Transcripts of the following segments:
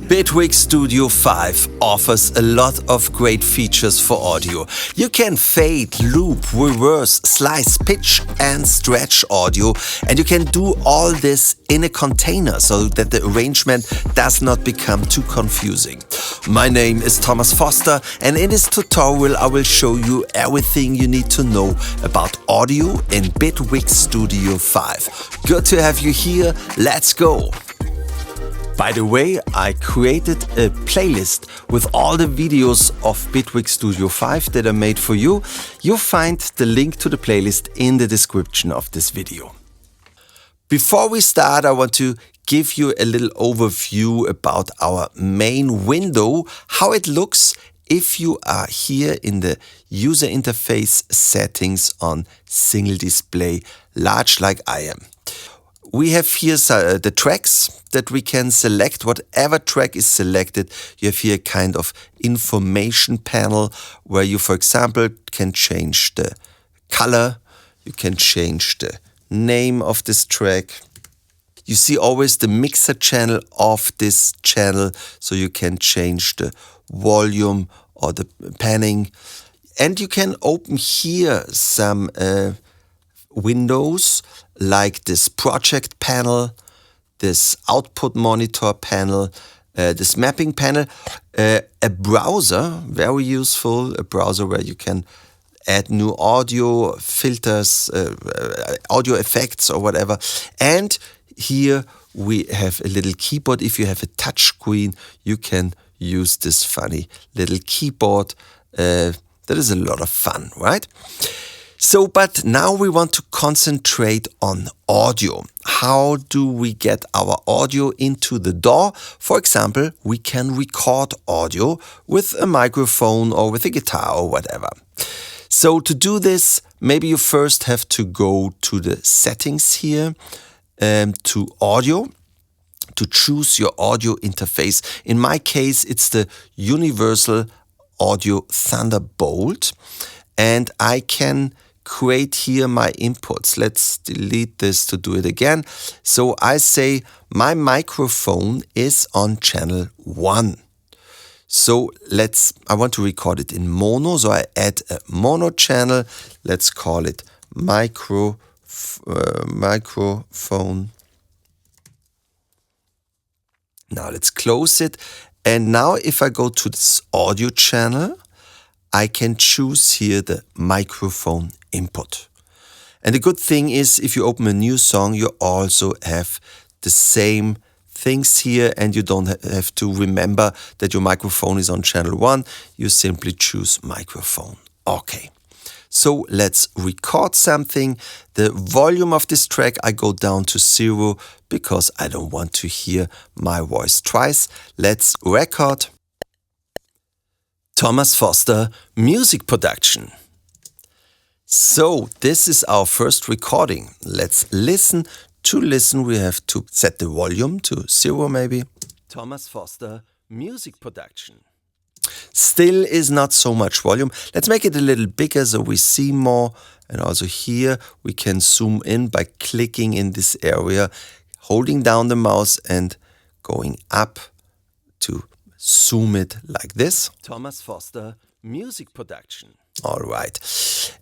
Bitwig Studio 5 offers a lot of great features for audio. You can fade, loop, reverse, slice, pitch and stretch audio, and you can do all this in a container so that the arrangement does not become too confusing. My name is Thomas Foster, and in this tutorial I will show you everything you need to know about audio in Bitwig Studio 5. Good to have you here, let's go! By the way, I created a playlist with all the videos of Bitwig Studio 5 that I made for you. You'll find the link to the playlist in the description of this video. Before we start, I want to give you a little overview about our main window, how it looks if you are here in the user interface settings on single display, large like I am. We have here the tracks that we can select. Whatever track is selected, you have here a kind of information panel where you, for example, can change the color, you can change the name of this track. You see always the mixer channel of this channel, so you can change the volume or the panning. And you can open here some windows like this project panel, this output monitor panel, this mapping panel, a browser, very useful, a browser where you can add new audio filters, audio effects or whatever. And here we have a little keyboard. If you have a touch screen, you can use this funny little keyboard. That is a lot of fun, right? So, but now we want to concentrate on audio. How do we get our audio into the DAW? For example, we can record audio with a microphone or with a guitar or whatever. So to do this, maybe you first have to go to the settings here, to audio, to choose your audio interface. In my case, it's the Universal Audio Thunderbolt, and I can create here my inputs. Let's delete this to do it again. So I say my microphone is on channel 1. So I want to record it in mono, so I add a mono channel. Let's call it microphone. Now let's close it. And now if I go to this audio channel, I can choose here the microphone input. And the good thing is, if you open a new song, you also have the same things here, and you don't have to remember that your microphone is on channel 1. You simply choose microphone. Okay. So let's record something. The volume of this track I go down to 0 because I don't want to hear my voice twice. Let's record. Thomas Foster, music production. So this is our first recording. Let's listen. To listen, we have to set the volume to 0 maybe. Thomas Foster, music production. Still is not so much volume. Let's make it a little bigger so we see more. And also here we can zoom in by clicking in this area, holding down the mouse and going up to zoom it like this. Thomas Foster, music production. All right.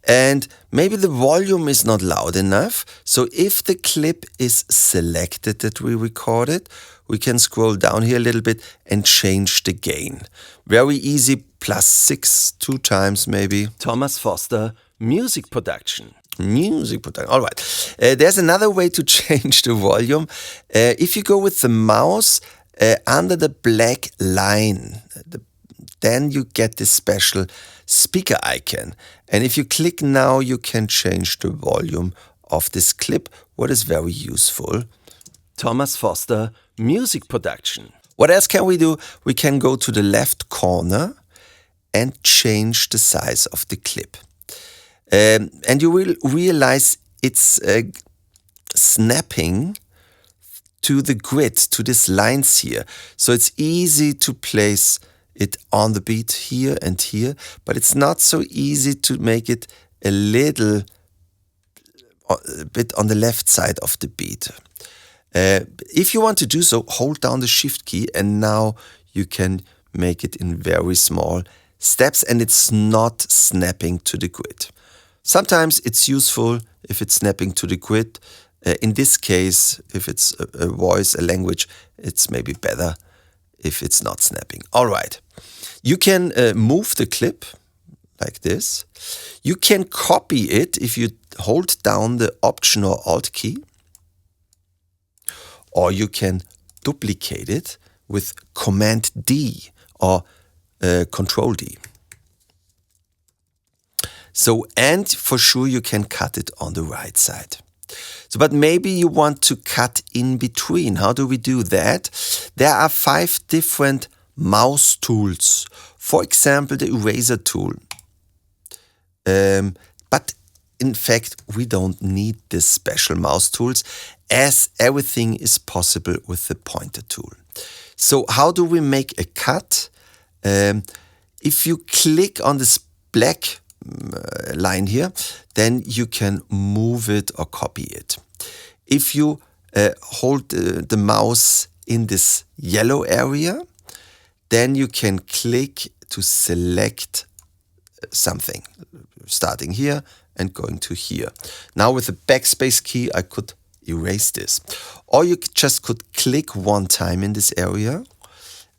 And maybe the volume is not loud enough. So if the clip is selected that we recorded, we can scroll down here a little bit and change the gain. Very easy, +6, 2 times maybe. Thomas Foster, music production. Music production. All right. There's another way to change the volume. If you go with the mouse under the black line, then you get this special speaker icon. And if you click now, you can change the volume of this clip, what is very useful. Thomas Foster, music production. What else can we do? We can go to the left corner and change the size of the clip. And you will realize it's snapping to the grid, to these lines here. So it's easy to place it on the beat here and here, but it's not so easy to make it a bit on the left side of the beat. If you want to do so, hold down the Shift key, and now you can make it in very small steps, and it's not snapping to the grid. Sometimes it's useful if it's snapping to the grid. In this case, if it's a voice, a language, it's maybe better if it's not snapping. All right. You can move the clip like this. You can copy it if you hold down the Option or Alt key. Or you can duplicate it with Command D or Control D. So, and for sure you can cut it on the right side. So, but maybe you want to cut in between. How do we do that? There are 5 different mouse tools. For example, the eraser tool. But in fact, we don't need these special mouse tools, as everything is possible with the pointer tool. So how do we make a cut? If you click on this black line here, then you can move it or copy it. If you hold the mouse in this yellow area, then you can click to select something, starting here and going to here. Now with the backspace key, I could erase this. Or you just could click one time in this area.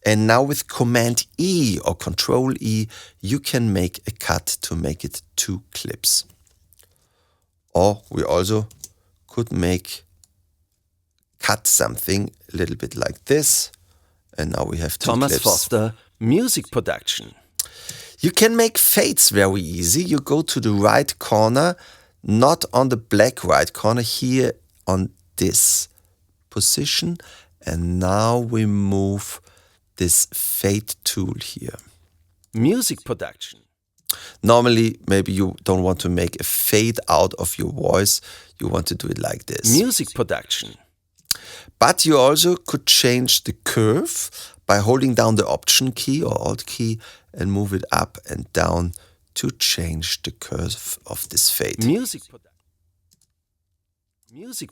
And now with Command E or Control E, you can make a cut to make it 2 clips. Or we also could cut something a little bit like this. And now we have 2 Thomas clips. Foster, music production. You can make fades very easy. You go to the right corner, not on the black right corner, here on this position. And now we move this fade tool here. Music production. Normally, maybe you don't want to make a fade out of your voice. You want to do it like this. Music production. But you also could change the curve by holding down the Option key or Alt key and move it up and down to change the curve of this fade. Music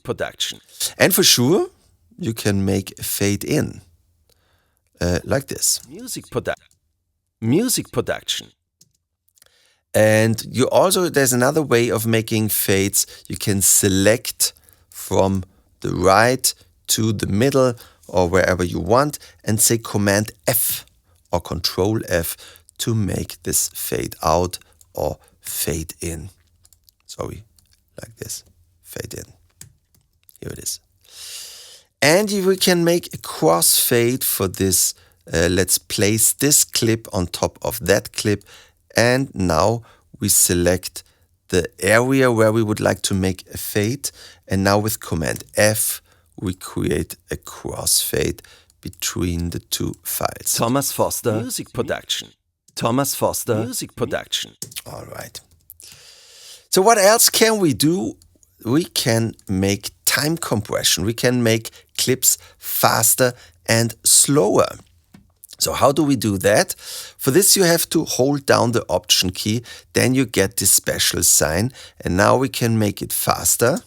production. And for sure, you can make a fade in like this. Music production. And you also, there's another way of making fades. You can select from the right to the middle or wherever you want and say Command F or Control F to make this fade out or fade in. Sorry, like this, fade in. Here it is. And we can make a crossfade for this. Let's place this clip on top of that clip. And now we select the area where we would like to make a fade. And now with Command F, we create a crossfade between the 2 files. Thomas Foster, music production. Thomas Foster, music production. All right. So what else can we do? We can make time compression. We can make clips faster and slower. So how do we do that? For this, you have to hold down the Option key. Then you get this special sign. And now we can make it faster.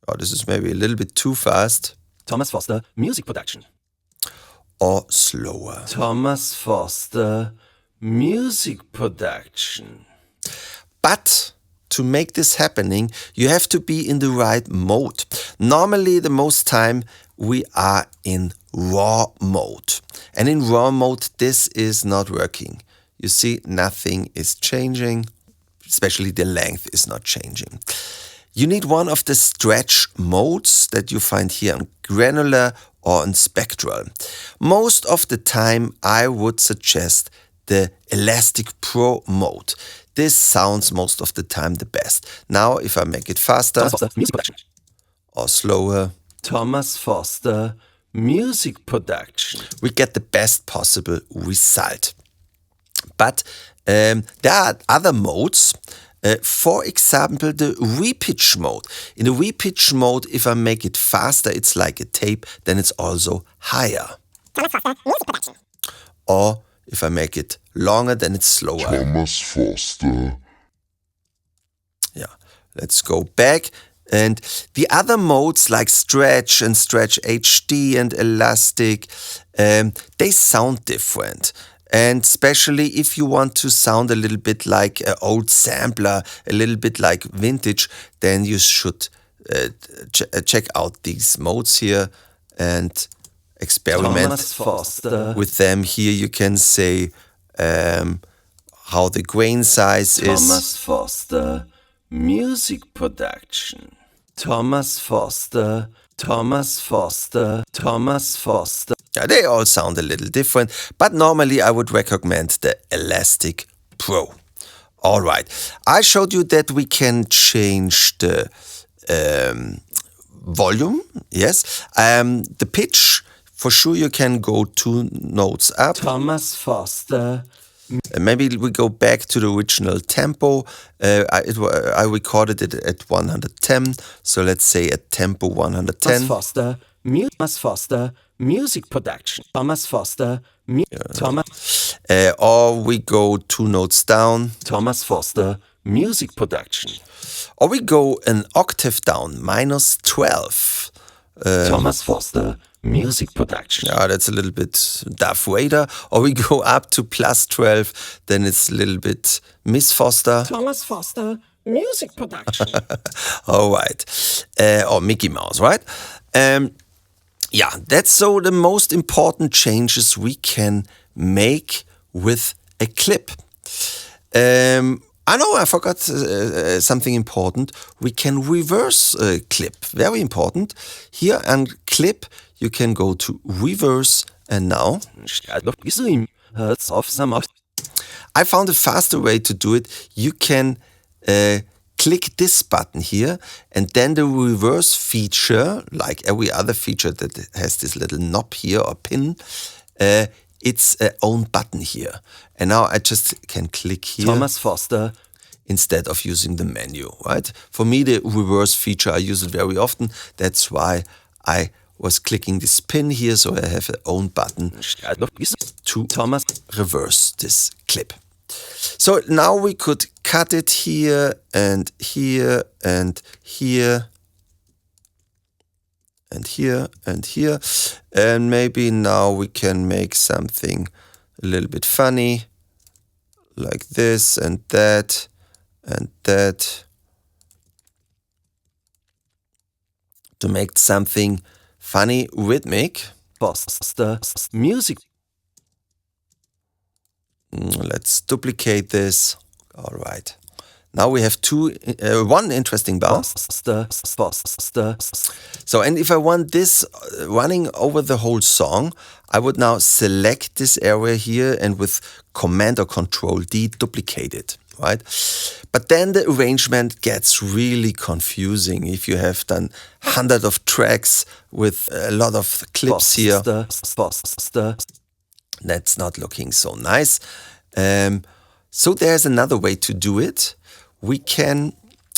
Oh, this is maybe a little bit too fast. Thomas Foster, music production. Or slower. Thomas Foster, music production. But to make this happening, you have to be in the right mode. Normally, the most time we are in raw mode. And in raw mode, this is not working. You see, nothing is changing, especially the length is not changing. You need one of the stretch modes that you find here on granular or on spectral. Most of the time, I would suggest the Elastic Pro mode. This sounds most of the time the best. Now, if I make it faster or slower, Thomas Foster, music production. we get the best possible result. But there are other modes. For example, the repitch mode. In the repitch mode, if I make it faster, it's like a tape, then it's also higher. Thomas Foster, music production. Or if I make it longer, then it's slower. Thomas Foster. Yeah, let's go back. And the other modes like stretch and stretch HD and elastic, they sound different. And especially if you want to sound a little bit like an old sampler, a little bit like vintage, then you should check out these modes here and experiment with them. Here you can say how the grain size is. Thomas Foster, music production. Thomas Foster, Thomas Foster, Thomas Foster. Yeah, they all sound a little different, but normally I would recommend the Elastic Pro. All right, I showed you that we can change the volume, yes. The pitch, for sure you can go 2 notes up. Thomas Foster. Maybe we go back to the original tempo. I recorded it at 110, so let's say at tempo 110. Thomas Foster, music production. Thomas Foster, Thomas. Or we go 2 notes down. Thomas Foster, music production. Or we go an octave down, -12. Thomas Foster, music production. Yeah, that's a little bit Darth Vader. Or we go up to +12, then it's a little bit Miss Foster. Thomas Foster, music production. All right. Or Mickey Mouse, right? Yeah, that's so the most important changes we can make with a clip. I know I forgot something important. We can reverse a clip. Very important. Here on clip, you can go to reverse and now. I found a faster way to do it. You can click this button here and then the reverse feature, like every other feature that has this little knob here or pin, it's a own button here. And now I just can click here. Thomas Foster. Instead of using the menu, right? For me, the reverse feature, I use it very often. That's why I was clicking this pin here, so I have an own button to reverse this clip. So now we could cut it here and here and here and here and here. And maybe now we can make something a little bit funny, like this and that. And that, to make something funny, rhythmic. Foster, music. Let's duplicate this. All right. Now we have one interesting bar. So, and if I want this running over the whole song, I would now select this area here and with Command or Control D duplicate it. Right? But then the arrangement gets really confusing if you have done hundreds of tracks with a lot of clips here. That's not looking so nice. So there's another way to do it. We can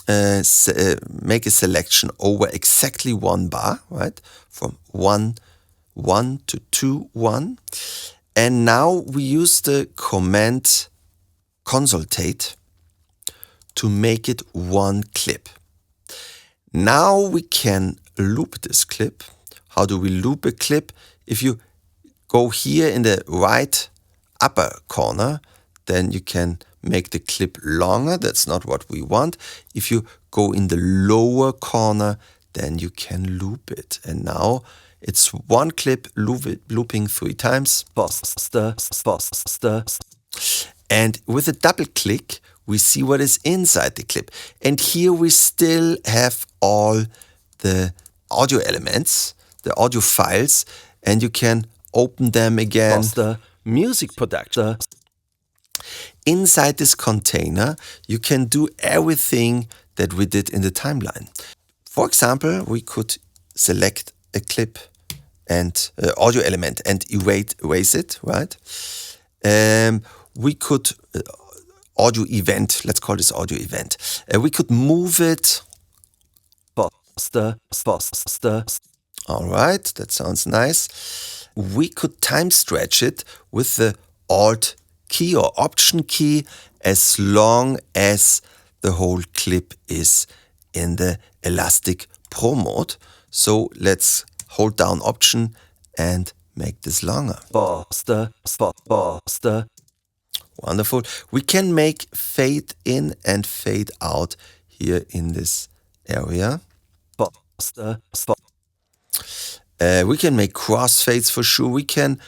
make a selection over exactly 1 bar, right? From 1, 1 to 2, 1. And now we use the command consultate to make it 1 clip. Now we can loop this clip. How do we loop a clip? If you go here in the right upper corner, then you can make the clip longer. That's not what we want. If you go in the lower corner, then you can loop it. And now it's 1 clip looping 3 times. And with a double click, we see what is inside the clip. And here we still have all the audio elements, the audio files, and you can open them again. Music production. Inside this container, you can do everything that we did in the timeline. For example, we could select a clip and audio element and erase it, right? We could audio event, let's call this audio event. We could move it. All right, that sounds nice. We could time stretch it with the Alt key or Option key as long as the whole clip is in the Elastic Pro mode. So let's hold down Option and make this longer. Wonderful. We can make fade in and fade out here in this area. We can make crossfades for sure. We can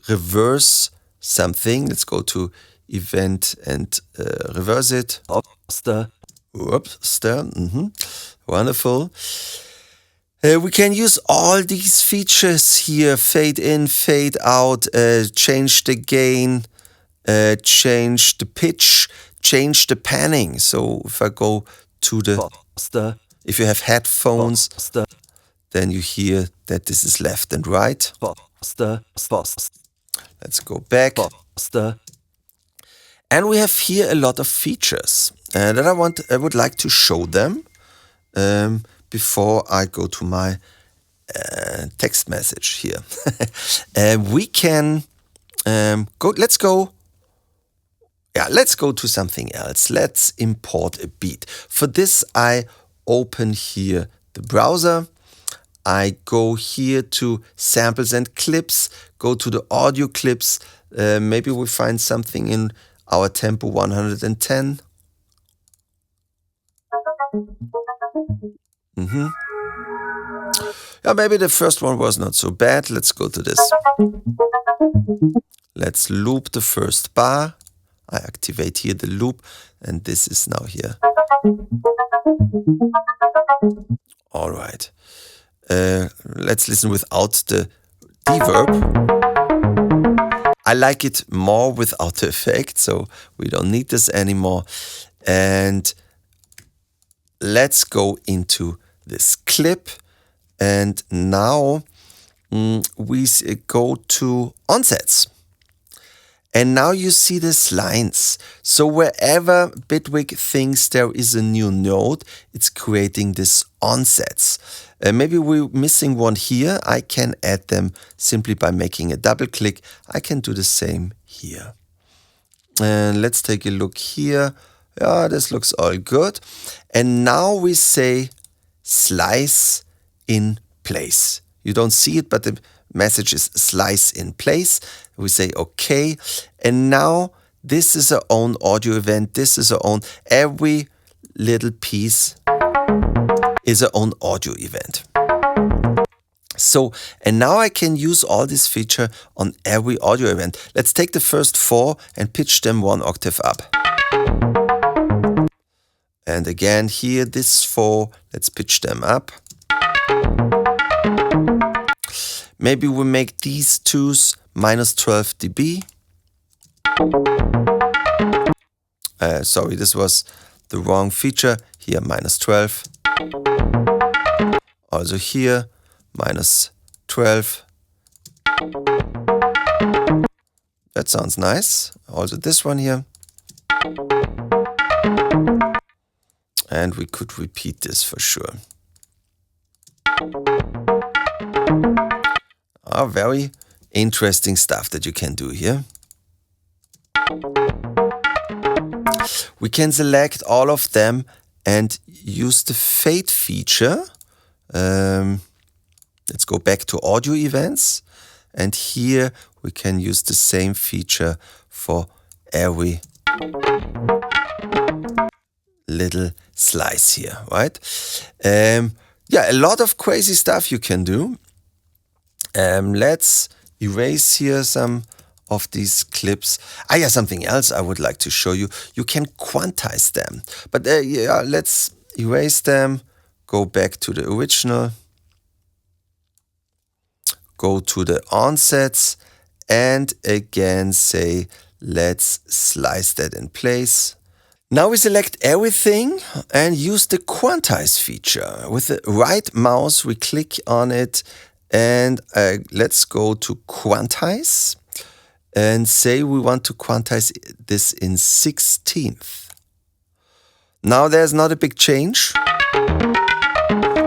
reverse something. Let's go to event and reverse it. Whoops. Wonderful. We can use all these features here. Fade in, fade out, change the gain, change the pitch, change the panning. So if I go to the, if you have headphones, then you hear that this is left and right. Let's go back. And we have here a lot of features that I would like to show them before I go to my text message here. We can let's go to something else. Let's import a beat. For this, I open here the browser. I go here to samples and clips, go to the audio clips. Maybe we find something in our tempo 110. Yeah, maybe the first one was not so bad. Let's go to this. Let's loop the first bar. I activate here the loop, and this is now here. All right. Let's listen without the reverb. I like it more without the effect, so we don't need this anymore. And let's go into this clip. And now we go to onsets. And now you see these lines. So wherever Bitwig thinks there is a new node, it's creating these onsets. Maybe we're missing one here. I can add them simply by making a double click. I can do the same here. And let's take a look here. Yeah, this looks all good. And now we say slice in place. You don't see it, but the message is slice in place. We say OK. And now this is our own audio event. This is our own, every little piece is our own audio event. So, and now I can use all this feature on every audio event. Let's take the first 4 and pitch them 1 octave up. And again here, this 4, let's pitch them up. Maybe we make these twos minus 12 dB. Sorry, this was the wrong feature. Here, minus 12. Also here, minus 12. That sounds nice. Also this one here. And we could repeat this for sure. Very interesting stuff that you can do here. We can select all of them and use the fade feature. Let's go back to audio events. And here we can use the same feature for every little slice here, right? Yeah, a lot of crazy stuff you can do. Let's erase here some of these clips. Yeah, something else I would like to show you. You can quantize them. But yeah, let's erase them. Go back to the original. Go to the onsets. And again say, let's slice that in place. Now we select everything and use the quantize feature. With the right mouse, we click on it. And let's go to quantize and say we want to quantize this in 16th. Now there's not a big change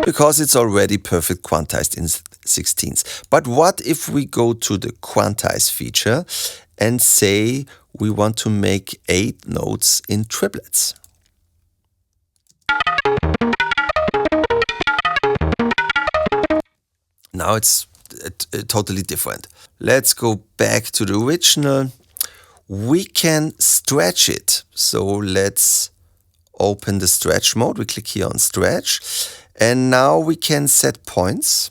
because it's already perfect quantized in 16th. But what if we go to the quantize feature and say we want to make 8 notes in triplets? Now it's totally different. Let's go back to the original. We can stretch it. So let's open the stretch mode. We click here on stretch. And now we can set points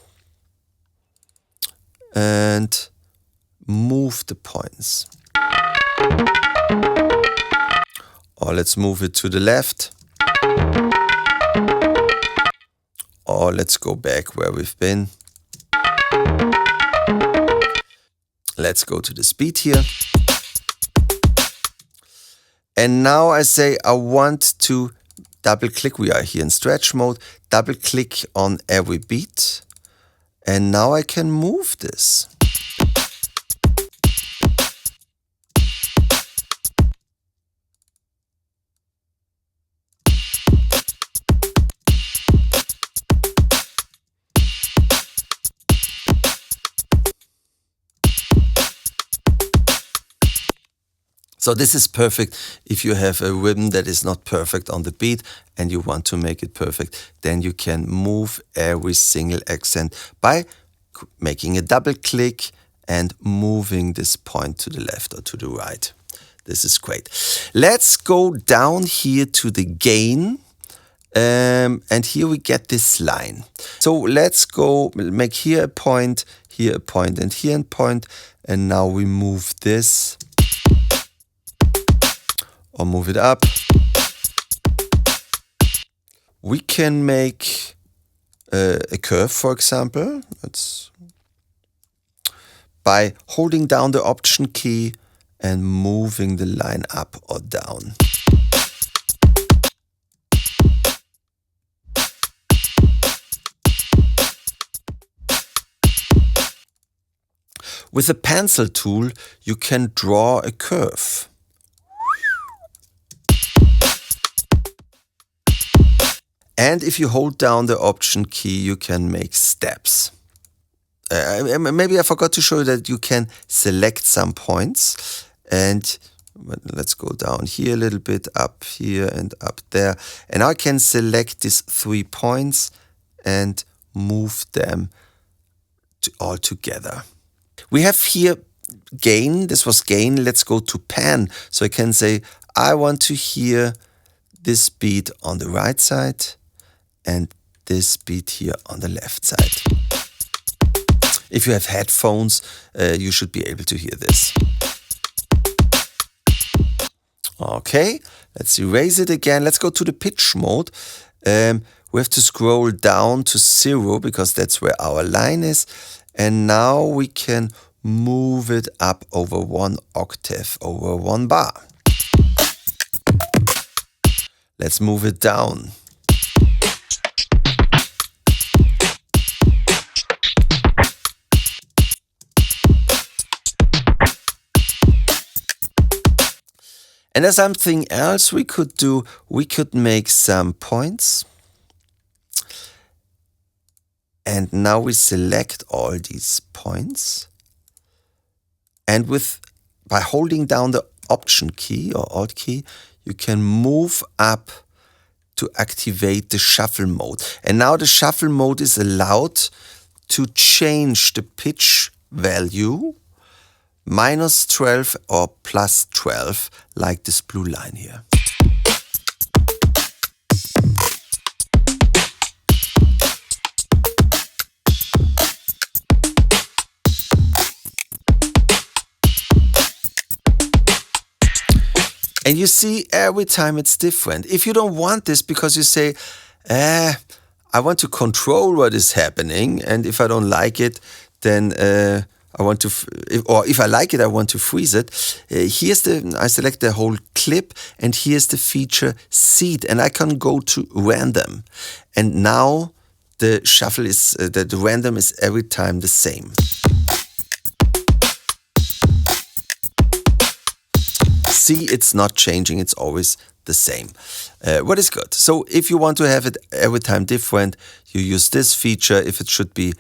and move the points. Or let's move it to the left. Or let's go back where we've been. Let's go to the speed here. And now I say I want to double click. We are here in stretch mode. Double click on every beat. And now I can move this. So this is perfect if you have a rhythm that is not perfect on the beat and you want to make it perfect. Then you can move every single accent by making a double click and moving this point to the left or to the right. This is great. Let's go down here to the gain. And here we get this line. So let's go make here a point, and here a point. And now we move this. Or move it up. We can make a curve, for example. Let's by holding down the Option key and moving the line up or down. With the pencil tool, you can draw a curve. And if you hold down the Option key, you can make steps. Maybe I forgot to show you that you can select some points. And let's go down here a little bit, up here and up there. And I can select these 3 points and move them all together. We have here gain. This was gain. Let's go to pan. So I can say, I want to hear this beat on the right side and this beat here on the left side. If you have headphones, you should be able to hear this. Okay, let's erase it again. Let's go to the pitch mode. We have to scroll down to 0 because that's where our line is. And now we can move it up over 1 octave, over 1 bar. Let's move it down. And there's something else we could do. We could make some points. And now we select all these points. And by holding down the Option key or Alt key, you can move up to activate the shuffle mode. And now the shuffle mode is allowed to change the pitch value -12 or +12, like this blue line here. And you see, every time it's different. If you don't want this because you say, I want to control what is happening, and if I don't like it, then I want to, if I like it, I want to freeze it. I select the whole clip, and here's the feature seed, and I can go to random. And now the shuffle is, the random is every time the same. See, it's not changing, it's always the same. What is good? So if you want to have it every time different, you use this feature. If it should be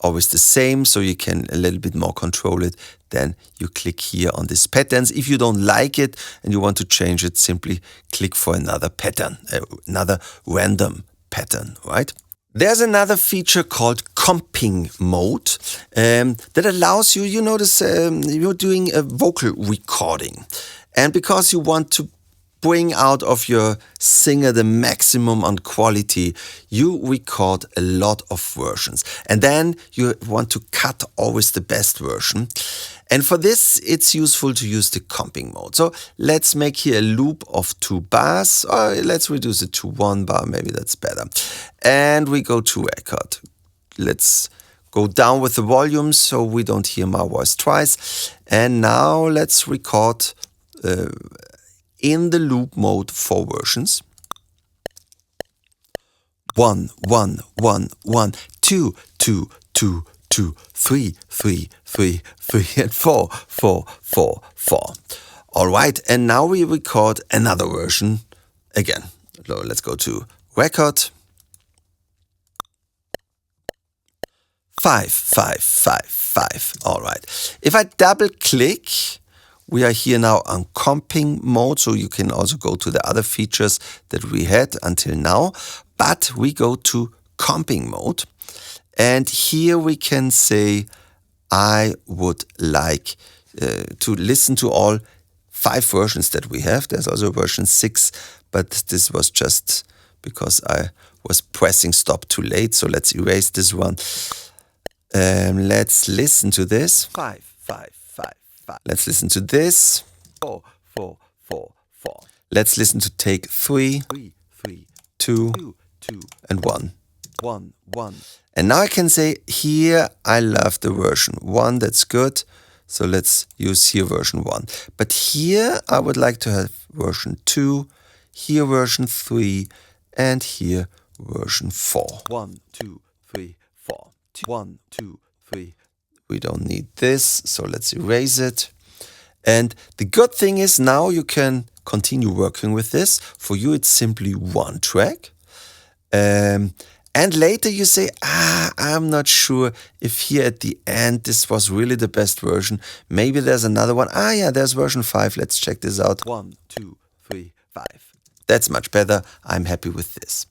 always the same, so you can a little bit more control it, then you click here on these patterns. If you don't like it and you want to change it, simply click for another pattern, another random pattern, right? There's another feature called comping mode that allows you, you notice you're doing a vocal recording. And because you want to bring out of your singer the maximum on quality, you record a lot of versions. And then you want to cut always the best version. And for this, it's useful to use the comping mode. So let's make here a loop of 2 bars, or let's reduce it to 1 bar, maybe that's better. And we go to record. Let's go down with the volume so we don't hear my voice twice. And now let's record in the loop mode 4 versions. 1, 1, 1, 1, 2, 2, 2, 2, 3, 3, 3, 3, and 4, 4, 4, 4. All right, and now we record another version again. So let's go to record. 5, 5, 5, 5. All right. If I double click, we are here now on comping mode, so you can also go to the other features that we had until now. But we go to comping mode. And here we can say, I would like to listen to all 5 versions that we have. There's also version 6, but this was just because I was pressing stop too late. So let's erase this one. Let's listen to this. 5, 5, 5, 5. Let's listen to this. 4, 4, 4, 4. Let's listen to take 3, 3, 3, 2, 2, and 1. 1, 1. And now I can say, here I love the version 1, that's good. So let's use here version 1. But here I would like to have version 2, here version 3, and here version 4. 1, 2, 3, 4. 1, 2, 3. We don't need this, so let's erase it. And the good thing is now you can continue working with this. For you it's simply 1 track. And later you say, I'm not sure if here at the end this was really the best version. Maybe there's another one. Yeah, there's version 5. Let's check this out. 1, 2, 3, 5. That's much better. I'm happy with this.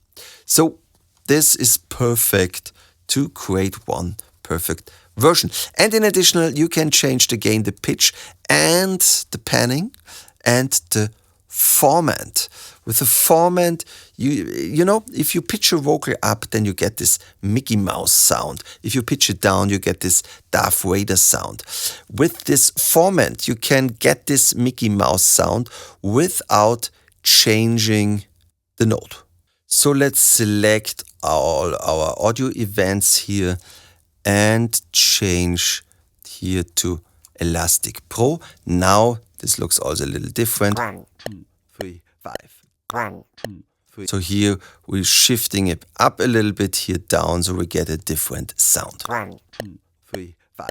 So this is perfect to create one perfect version. And in addition, you can change the gain, the pitch, and the panning, and the format. With the format, you know, if you pitch your vocal up, then you get this Mickey Mouse sound. If you pitch it down, you get this Darth Vader sound. With this format, you can get this Mickey Mouse sound without changing the note. So let's select all our audio events here and change here to Elastic Pro. Now this looks also a little different. 1, 2, 3, 5. 1, 2, 3. So here we're shifting it up a little bit, here down, so we get a different sound. 1, 2, 3, 5.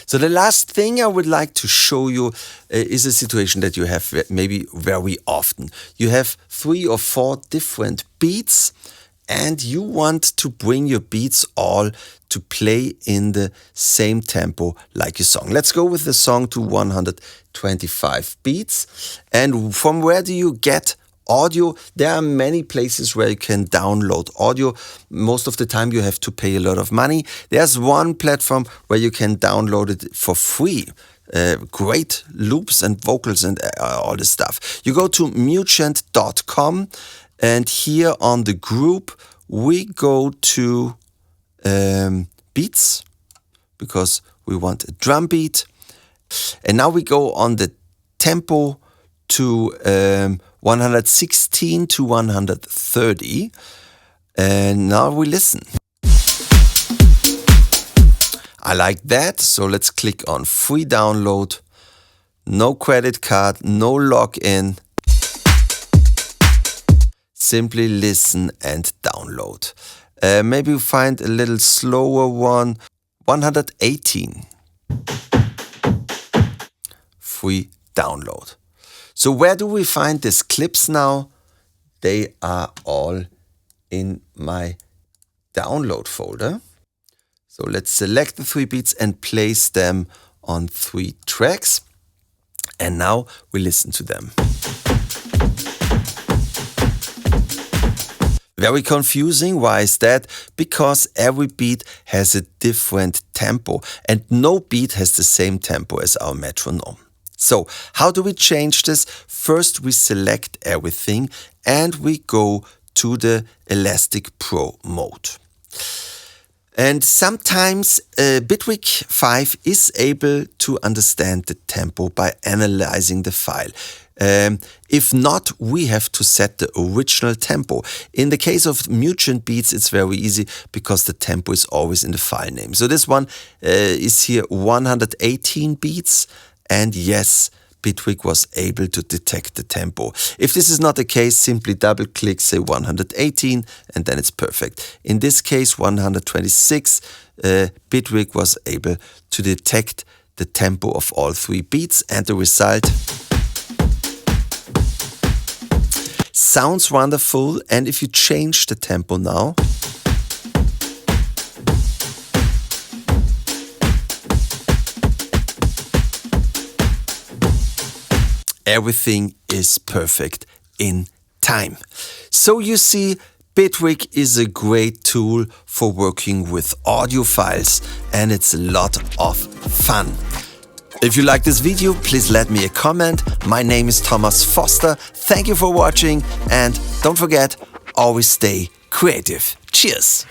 So the last thing I would like to show you is a situation that you have maybe very often. You have 3 or 4 different beats and you want to bring your beats all to play in the same tempo like your song. Let's go with the song to 125 beats. And from where do you get audio? There are many places where you can download audio. Most of the time you have to pay a lot of money. There's one platform where you can download it for free. Great loops and vocals and all this stuff. You go to MUGENT.com and here on the group we go to beats because we want a drum beat. And now we go on the tempo to 116 to 130. And now we listen. I like that, so let's click on free download. No credit card, no login. Simply listen and download. Maybe you find a little slower one. 118. Free download. So where do we find these clips now? They are all in my download folder. So let's select the 3 beats and place them on 3 tracks. And now we listen to them. Very confusing. Why is that? Because every beat has a different tempo and no beat has the same tempo as our metronome. So how do we change this? First we select everything and we go to the Elastic Pro mode. And sometimes Bitwig 5 is able to understand the tempo by analyzing the file. If not, we have to set the original tempo. In the case of MUGENT beats, it's very easy because the tempo is always in the file name. So this one is here 118 beats, and yes, Bitwig was able to detect the tempo. If this is not the case, simply double click, say 118, and then it's perfect. In this case, 126, Bitwig was able to detect the tempo of all 3 beats, and the result sounds wonderful. And if you change the tempo now, everything is perfect in time. So you see, Bitwig is a great tool for working with audio files, and it's a lot of fun. If you like this video, please let me a comment. My name is Thomas Foster. Thank you for watching, and don't forget, always stay creative. Cheers!